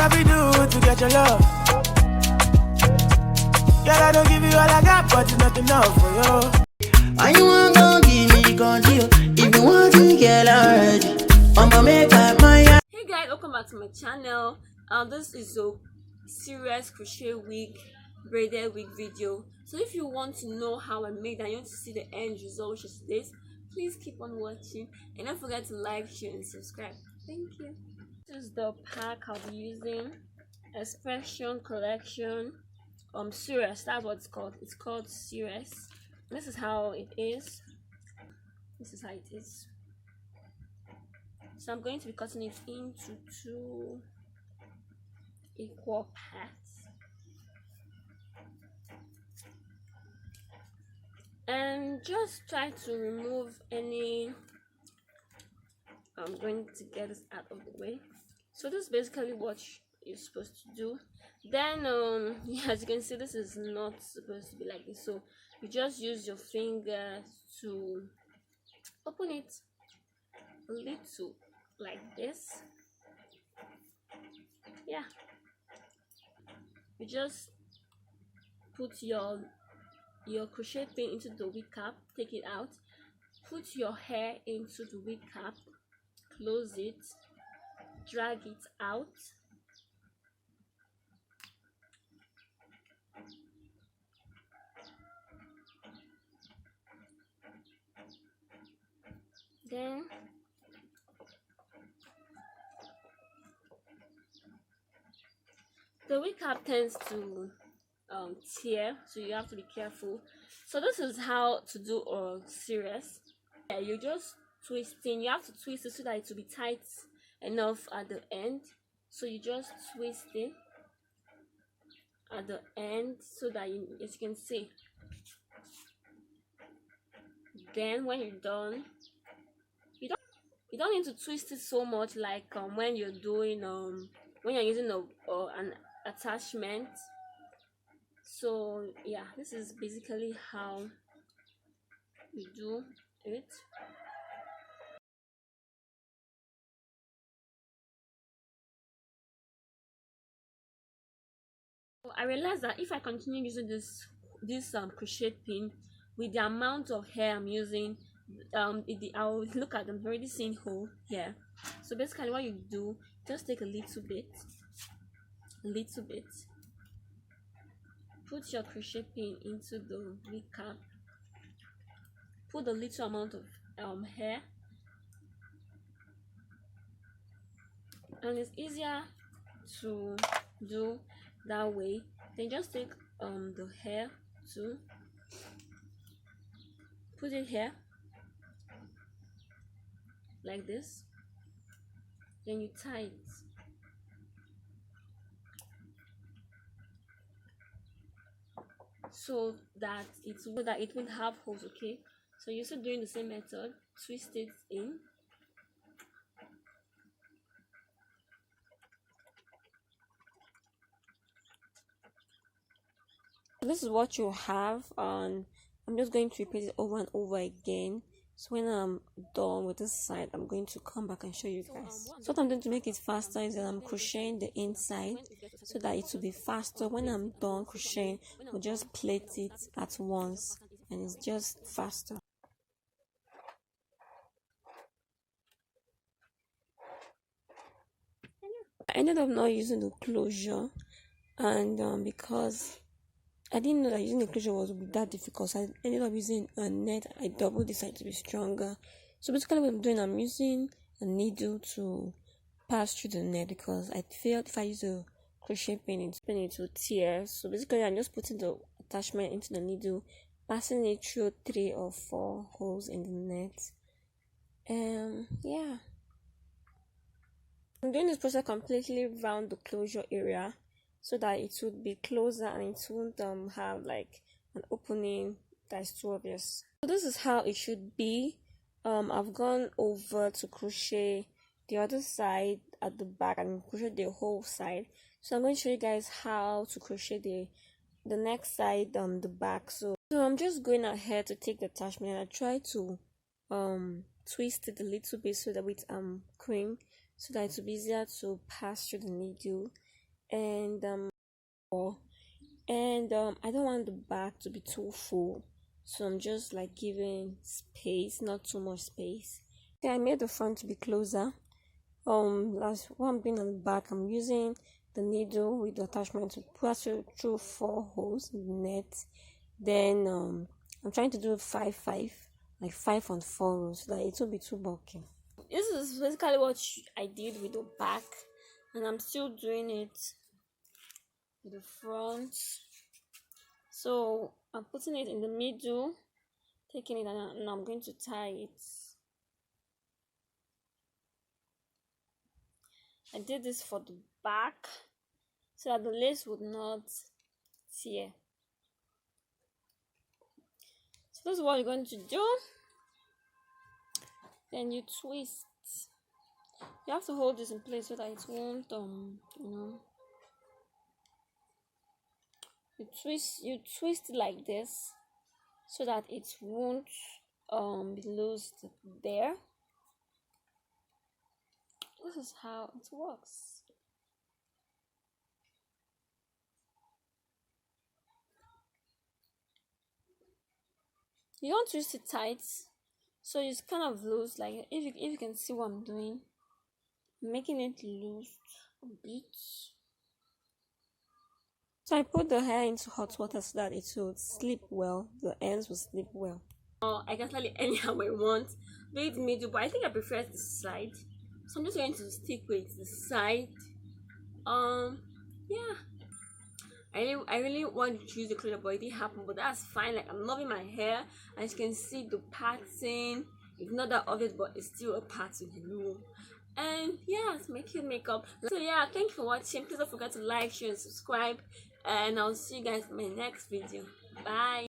I be do to get your love? Girl, I don't give you all I got, but it's not enough for you. And you want to give me control. If you want to get already, I'ma make up my. Hey guys, welcome back to my channel. This is a serious crochet wig, braided wig video. So if you want to know how I made and you want to see the end result, which is this, please keep on watching and don't forget to like, share and subscribe. Thank you. This is the pack I'll be using. Expression Collection serious, that's what it's called. It's called serious. This is how it is. This is how it is. So I'm going to be cutting it into 2 equal parts, and just try to remove any. I'm going to get this out of the way. So this is basically what you're supposed to do. Then yeah, as you can see, this is not supposed to be like this, so you just use your finger to open it a little like this. Yeah, you just put your crochet pin into the wig cap, take it out, put your hair into the wig cap, close it, drag it out, then the wig cap tends to tear, so you have to be careful. So this is how to do a serious. Yeah, you just twisting. You have to twist it so that it will be tight enough at the end. So you just twist it at the end so that as you can see. Then when you're done, you don't need to twist it so much like when you're doing when you're using an attachment. So yeah, this is basically how you do it. I realized that if I continue using this crochet pin with the amount of hair I'm using, I'll look at them already seeing hole here. So basically what you do, just take a little bit, put your crochet pin into the wig cap, put a little amount of hair, and it's easier to do that way. Then just take the hair too, put it here like this, then you tie it. So that it won't have holes. Okay, so you're still doing the same method, twist it in. This is what you have, and I'm just going to repeat it over and over again. So when I'm done with this side, I'm going to come back and show you guys. So what I'm doing to make it faster is that I'm crocheting the inside so that it will be faster. When I'm done crocheting, I'll just plait it at once and it's just faster. I ended up not using the closure, and because I didn't know that using the closure was that difficult, so I ended up using a net. I doubled this side to be stronger. So basically what I'm doing, I'm using a needle to pass through the net because I felt if I use a crochet pin it will tear. So basically I'm just putting the attachment into the needle, passing it through 3 or 4 holes in the net. Yeah, I'm doing this process completely around the closure area so that it would be closer and it won't have like an opening that's too obvious. So this is how it should be. I've gone over to crochet the other side at the back and crochet the whole side. So I'm going to show you guys how to crochet the next side, the back. So I'm just going ahead to take the attachment and I try to twist it a little bit so that with cream, so that it will be easier to pass through the needle. and I don't want the back to be too full, so I'm just like giving space, not too much space. Okay, I made the front to be closer. Last what I'm doing on the back, I'm using the needle with the attachment to pass it through 4 holes in the net. Then I'm trying to do 5 like 5 on 4 rows, so that it will be too bulky. This is basically what I did with the back, and I'm still doing it with the front. So I'm putting it in the middle, taking it, and I'm going to tie it. I did this for the back so that the lace would not tear. So this is what you're going to do. Then you twist. You have to hold this in place so that it won't you twist like this so that it won't be loose there. This is how it works. You don't twist it tight, so it's kind of loose. Like if you can see what I'm doing, I'm making it loose a bit. So I put the hair into hot water so that it will sleep well. The ends will sleep well. I can style it anyhow I want. Do it middle, but I think I prefer the side. So I'm just going to stick with the side. Yeah. I really want to choose the color, but it didn't happen. But that's fine. Like, I'm loving my hair. As you can see, the pattern. It's not that obvious, but it's still a pattern. And yeah, it's making makeup. So yeah, thank you for watching. Please don't forget to like, share, and subscribe. And I'll see you guys in my next video. Bye.